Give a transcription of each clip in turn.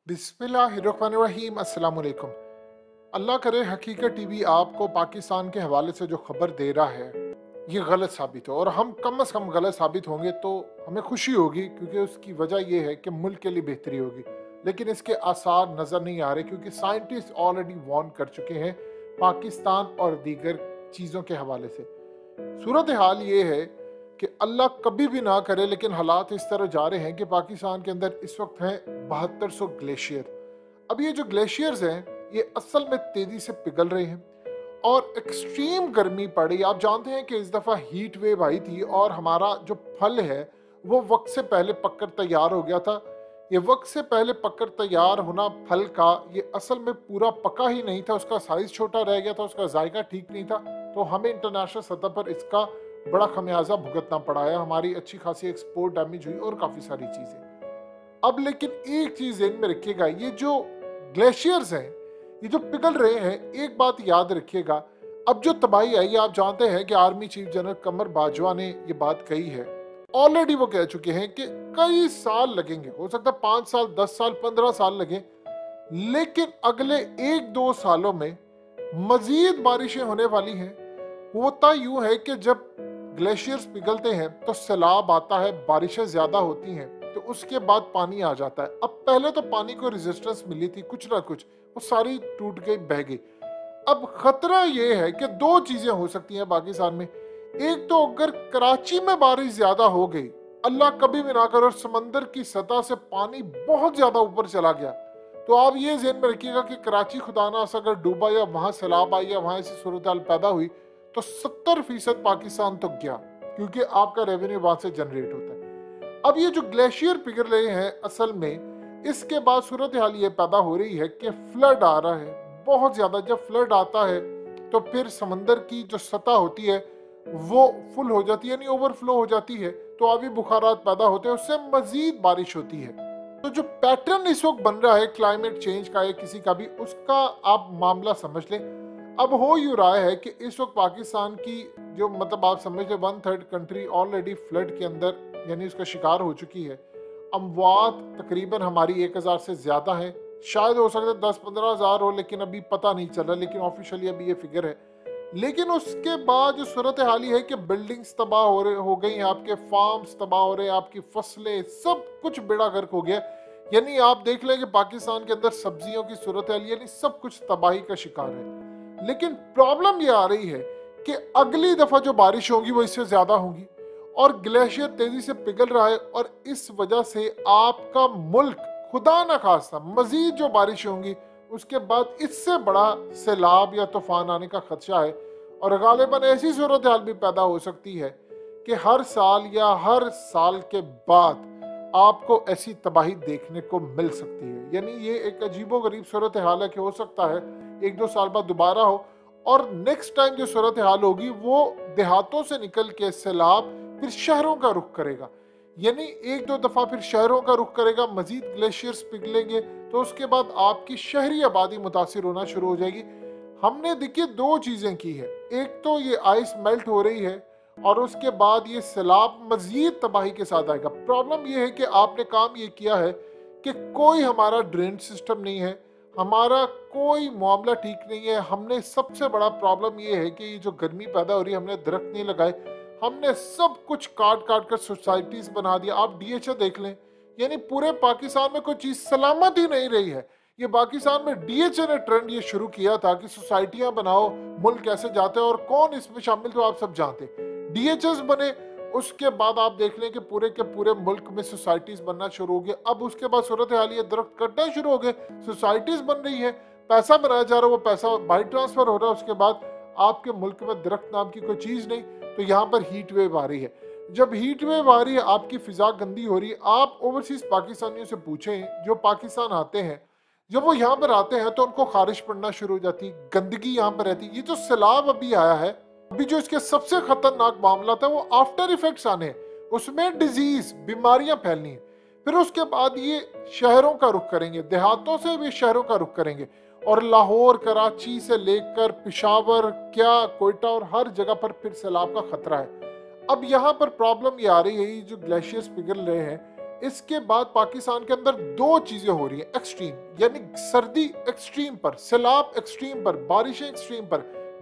बिस्मिल्लाहिर्रहमानिर्रहीम। अस्सलाम वालेकुम। अल्लाह करे हकीकत टीवी आपको पाकिस्तान के हवाले से जो खबर दे रहा है ये गलत साबित हो, और हम कम से कम गलत साबित होंगे तो हमें खुशी होगी, क्योंकि उसकी वजह यह है कि मुल्क के लिए बेहतरी होगी। लेकिन इसके आसार नज़र नहीं आ रहे, क्योंकि साइंटिस्ट ऑलरेडी वार्न कर चुके हैं पाकिस्तान और दीगर चीज़ों के हवाले से। सूरत हाल ये है कि अल्लाह कभी भी ना करे, लेकिन हालात इस तरह जा रहे हैं कि पाकिस्तान के अंदर इस वक्त हैं 7200 ग्लेशियर। अब ये जो ग्लेशियर्स हैं ये असल में तेजी से पिघल रहे हैं और एक्सट्रीम गर्मी पड़ी। आप जानते हैं कि इस दफ़ा हीट वेव आई थी और हमारा जो फल है वो वक्त से पहले पककर तैयार हो गया था। ये वक्त से पहले पककर तैयार होना फल का, ये असल में पूरा पका ही नहीं था, उसका साइज छोटा रह गया था, उसका जायका ठीक नहीं था। तो हमें इंटरनेशनल सतह पर इसका बड़ा खमियाजा भुगतना पड़ा है। हमारी अच्छी खासी एक्सपोर्ट डैमेज हुई और काफ़ी सारी चीज़ें। अब लेकिन एक चीज़ ध्यान में रखिएगा, ये जो ग्लेशियर्स हैं ये जो पिघल रहे हैं, एक बात याद रखिएगा, अब जो तबाही आई, आप जानते हैं कि आर्मी चीफ जनरल कमर बाजवा ने ये बात कही है। ऑलरेडी वो कह चुके हैं कि कई साल लगेंगे, हो सकता है 5 साल 10 साल 15 साल लगे, लेकिन अगले 1-2 सालों में मजीद बारिशें होने वाली हैं। होता यूं है कि जब ग्लेशियर्स पिघलते हैं तो सैलाब आता है, बारिशें ज्यादा होती हैं, तो उसके बाद पानी आ जाता है। अब पहले तो पानी को रेजिस्टेंस मिली थी कुछ ना कुछ, वो सारी टूट गई, बह गई। अब खतरा ये है कि दो चीजें हो सकती हैं पाकिस्तान में। एक तो अगर कराची में बारिश ज्यादा हो गई, अल्लाह कभी भी ना करे, और समंदर की सतह से पानी बहुत ज्यादा ऊपर चला गया, तो आप ये ज़हन में रखिएगा कि कराची खुदा ना अगर डूबा या वहां सैलाब आई या वहां ऐसी सूरत हाल पैदा हुई तो 70% पाकिस्तान तो गया, क्योंकि आपका रेवेन्यू वहां से जनरेट होता है। अब ये जो ग्लेशियर पिघल रहे हैं, असल में इसके बाद सूरत हाल ये पैदा हो रही है कि फ्लड आ रहा है बहुत ज्यादा। जब फ्लड आता है तो फिर समंदर की जो सतह होती है वो फुल हो जाती है, यानी ओवरफ्लो हो जाती है, तो आबी बुखारात पैदा होते हैं, उससे मजीद बारिश होती है। तो जो पैटर्न इस वक्त बन रहा है क्लाइमेट चेंज का या किसी का भी, उसका आप मामला समझ लें। अब हो यूँ रहा है कि इस वक्त पाकिस्तान की जो मतलब आप समझ लें 1/3 कंट्री ऑलरेडी फ्लड के अंदर यानी उसका शिकार हो चुकी है। अमवात तकरीबन हमारी 1000 से ज़्यादा है, शायद हो सकता है 10-15 हज़ार हो, लेकिन अभी पता नहीं चल रहा, लेकिन ऑफिशियली अभी ये फिगर है। लेकिन उसके बाद जो सूरत हाल है कि बिल्डिंग्स तबाह हो गई हैं, आपके फार्म्स तबाह हो रहे हैं, आपकी फसलें, सब कुछ बेड़ा गर्क हो गया। यानी आप देख लें कि पाकिस्तान के अंदर सब्जियों की सूरत हाल यानी सब कुछ तबाही का शिकार है। लेकिन प्रॉब्लम ये आ रही है कि अगली दफा जो बारिश होगी वो इससे ज्यादा होंगी, और ग्लेशियर तेजी से पिघल रहा है, और इस वजह से आपका मुल्क खुदा न खास्ता मजीद जो बारिश होंगी उसके बाद इससे बड़ा सैलाब या तूफान आने का खदशा है। और गालिबन ऐसी सूरत हाल भी पैदा हो सकती है कि हर साल या हर साल के बाद आपको ऐसी तबाही देखने को मिल सकती है। यानी ये एक अजीबो गरीब सूरत हाल है कि हो सकता है 1-2 साल बाद दोबारा हो, और नेक्स्ट टाइम जो सूरत हाल होगी वो देहातों से निकल के सैलाब फिर शहरों का रुख करेगा। यानी 1-2 दफा फिर शहरों का रुख करेगा, मजीद ग्लेशियर्स पिघलेंगे, तो उसके बाद आपकी शहरी आबादी मुतासिर होना शुरू हो जाएगी। हमने देखिए 2 चीजें की है, एक तो ये आइस मेल्ट हो रही है, और उसके बाद ये सैलाब मजीद तबाही के साथ आएगा। प्रॉब्लम ये है कि आपने काम ये किया है कि कोई हमारा ड्रेन सिस्टम नहीं है, हमारा कोई मामला ठीक नहीं है। हमने सबसे बड़ा प्रॉब्लम ये है कि ये जो गर्मी पैदा हो रही है, हमने दरख्त नहीं लगाए, हमने सब कुछ काट काट कर सोसाइटीज बना दिया। आप डीएचए देख लें, यानी पूरे पाकिस्तान में कोई चीज सलामत ही नहीं रही है। ये पाकिस्तान में डीएचए ने ट्रेंड ये शुरू किया था कि सोसाइटियां बनाओ, मुल्क कैसे जाते हैं, और कौन इसमें शामिल तो आप सब जानते, डीएचएस बने। उसके बाद आप देख लें कि पूरे के पूरे मुल्क में सोसाइटीज बनना शुरू हो गए। अब उसके बाद सूरत हाल ये दरख्त कटना शुरू हो गए, सोसाइटीज बन रही है, पैसा बनाया जा रहा है, वो पैसा बाई ट्रांसफर हो रहा है। उसके बाद आपके मुल्क में दरख्त नाम की कोई चीज नहीं, तो यहाँ पर हीट वेव आ रही है। जब हीट वेव आ रही है, आपकी फिजा गंदी हो रही है। आप ओवरसीज पाकिस्तानियों से पूछें जो पाकिस्तान आते हैं, जब वो यहाँ पर आते हैं तो उनको खारिश पड़ना शुरू हो जाती, गंदगी यहाँ पर रहती। ये जो सैलाब अभी आया है, अभी जो इसके सबसे खतरनाक मामला था वो आफ्टर इफेक्ट्स आने, उसमें डिजीज बीमारियां फैलनी है। फिर उसके बाद ये शहरों का रुख करेंगे, देहातों से भी शहरों का रुख करेंगे, और लाहौर कराची से लेकर पिशावर क्या कोयटा और हर जगह पर फिर सैलाब का खतरा है। अब यहाँ पर प्रॉब्लम ये आ रही है, ये जो ग्लेशियर्स पिघल रहे हैं, इसके बाद पाकिस्तान के अंदर दो चीजें हो रही हैं एक्सट्रीम, यानी सर्दी एक्सट्रीम पर, सैलाब एक्सट्रीम पर, बारिशें एक्सट्रीम पर,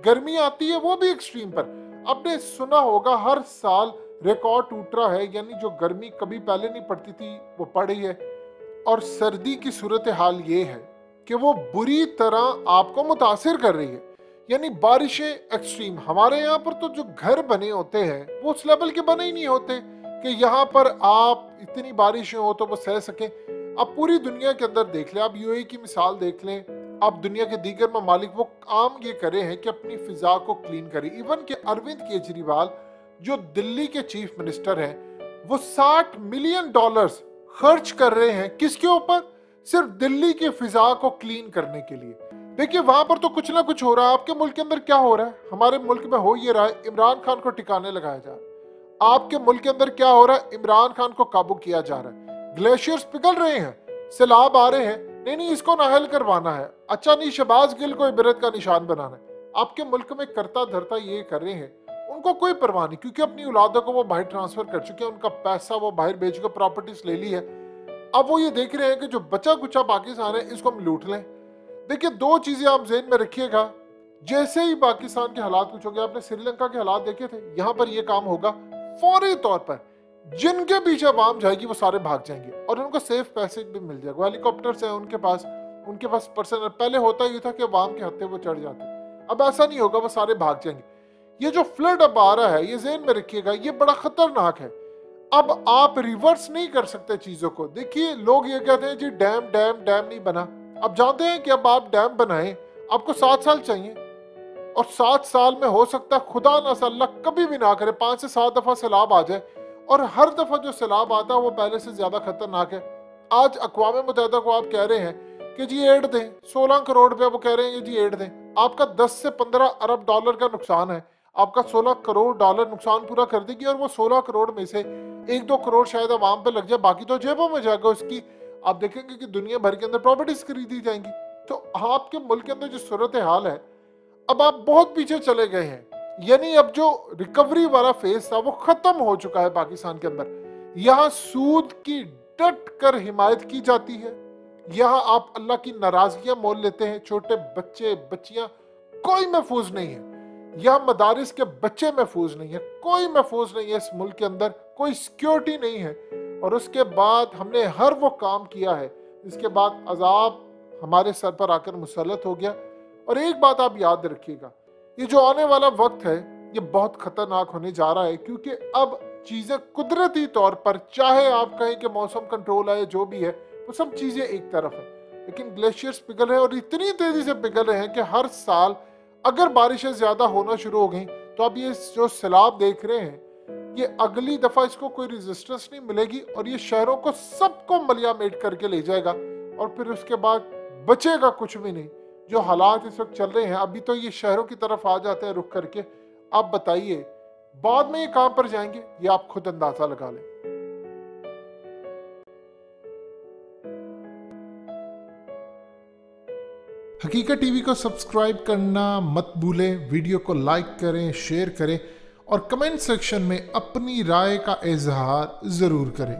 गर्मी आती है वो भी एक्सट्रीम पर। आपने सुना होगा हर साल रिकॉर्ड टूट रहा है, यानी जो गर्मी कभी पहले नहीं पड़ती थी वो पड़ रही है। और सर्दी की सूरत हाल ये है कि वो बुरी तरह आपको मुतासिर कर रही है, यानी बारिशें एक्सट्रीम। हमारे यहाँ पर तो जो घर बने होते हैं वो उस लेवल के बने ही नहीं होते कि यहाँ पर आप इतनी बारिशें हो तो वो सह सकें। अब पूरी दुनिया के अंदर देख लें, आप यूएई की मिसाल देख लें, अब दुनिया के दीगर ममालिक वो काम ये करे हैं कि अपनी फिजा को क्लीन करें। इवन के अरविंद केजरीवाल जो दिल्ली के चीफ मिनिस्टर हैं, वो $60 मिलियन खर्च कर रहे हैं किसके ऊपर? सिर्फ दिल्ली की फिजा को क्लीन करने के लिए। देखिए वहां पर तो कुछ ना कुछ हो रहा है। आपके मुल्क के अंदर क्या हो रहा है? हमारे मुल्क में हो ये रहा है इमरान खान को ठिकाने लगाया जा रहा है। आपके मुल्क के अंदर क्या हो रहा है? इमरान खान को काबू किया जा रहा है। ग्लेशियर्स पिघल रहे हैं, सैलाब आ रहे हैं, नहीं इसको नाहल करवाना है। अच्छा नहीं, शहबाज गिल को इबरत का निशान बनाना है। आपके मुल्क में करता धरता ये कर रहे हैं, उनको कोई परवाह नहीं, क्योंकि अपनी औलादों को वो बाहर ट्रांसफर कर चुके हैं, उनका पैसा वो बाहर बेच के प्रॉपर्टीज ले ली है। अब वो ये देख रहे हैं कि जो बचा कुचा पाकिस्तान है इसको हम लूट लें। देखिए दो चीजें आप ज़हन में रखिएगा, जैसे ही पाकिस्तान के हालात कुछ हो गया, आपने श्रीलंका के हालात देखे थे, यहाँ पर ये काम होगा फौरी तौर पर जिनके पीछे आवाम जाएगी वो सारे भाग जाएंगे और उनको सेफ पैसेज भी मिल जाएगा। हेलीकॉप्टर्स हैं उनके पास पर्सनल। पहले होता ही था कि आवाम के हत्थे वो चढ़ जाते, अब ऐसा नहीं होगा, वो सारे भाग जाएंगे। ये जो फ्लड अब आ रहा है ये ज़हन में रखिएगा, ये बड़ा खतरनाक है। अब आप रिवर्स नहीं कर सकते चीजों को। देखिए लोग ये कहते हैं जी डैम नहीं बना। अब जानते हैं कि अब आप डैम बनाएं आपको 7 साल चाहिए, और 7 साल में हो सकता है खुदा ना अल्लाह कभी भी ना करे 5 से 7 दफा सैलाब आ जाए, और हर दफा जो सैलाब आता है वो पहले से ज्यादा खतरनाक है। आज अक़वाम मुत्तहिदा को आप कह रहे हैं कि जी एड दें, 16 करोड़ रुपया वो कह रहे हैं कि जी एड दें। आपका 10 से 15 अरब डॉलर का नुकसान है, आपका 16 करोड़ डॉलर नुकसान पूरा कर देगी, और वो 16 करोड़ में से 1-2 करोड़ शायद आवाम पे लग जाए, बाकी तो जेबों में जाएगा उसकी। आप देखेंगे कि दुनिया भर के अंदर प्रॉपर्टीज खरीदी जाएंगी। तो आपके मुल्क के अंदर जो सूरत हाल है, अब आप बहुत पीछे चले गए हैं, यानी अब जो रिकवरी वाला फेज था वो खत्म हो चुका है पाकिस्तान के अंदर। यहाँ सूद की डट कर हिमायत की जाती है, यहाँ आप अल्लाह की नाराजगियां मोल लेते हैं। छोटे बच्चे बच्चियां कोई महफूज नहीं है, यहाँ मदारिस के बच्चे महफूज नहीं है, कोई महफूज नहीं है इस मुल्क के अंदर, कोई सिक्योरिटी नहीं है। और उसके बाद हमने हर वो काम किया है जिसके बाद अजाब हमारे सर पर आकर मुसल्लत हो गया। और एक बात आप याद रखिएगा, ये जो आने वाला वक्त है ये बहुत खतरनाक होने जा रहा है, क्योंकि अब चीजें कुदरती तौर पर, चाहे आप कहें कि मौसम कंट्रोल है जो भी है, वो सब चीजें एक तरफ है, लेकिन ग्लेशियर्स पिघल रहे हैं और इतनी तेजी से पिघल रहे हैं कि हर साल अगर बारिशें ज्यादा होना शुरू हो गई तो अब ये जो सैलाब देख रहे हैं, ये अगली दफा इसको कोई रेजिस्टेंस नहीं मिलेगी और ये शहरों को सबको मलियामेट करके ले जाएगा, और फिर उसके बाद बचेगा कुछ भी नहीं। जो हालात इस वक्त चल रहे हैं, अभी तो ये शहरों की तरफ आ जाते हैं रुक करके, आप बताइए बाद में ये कहां पर जाएंगे, ये आप खुद अंदाजा लगा लें। हकीकत टीवी को सब्सक्राइब करना मत भूलें, वीडियो को लाइक करें, शेयर करें और कमेंट सेक्शन में अपनी राय का इजहार जरूर करें।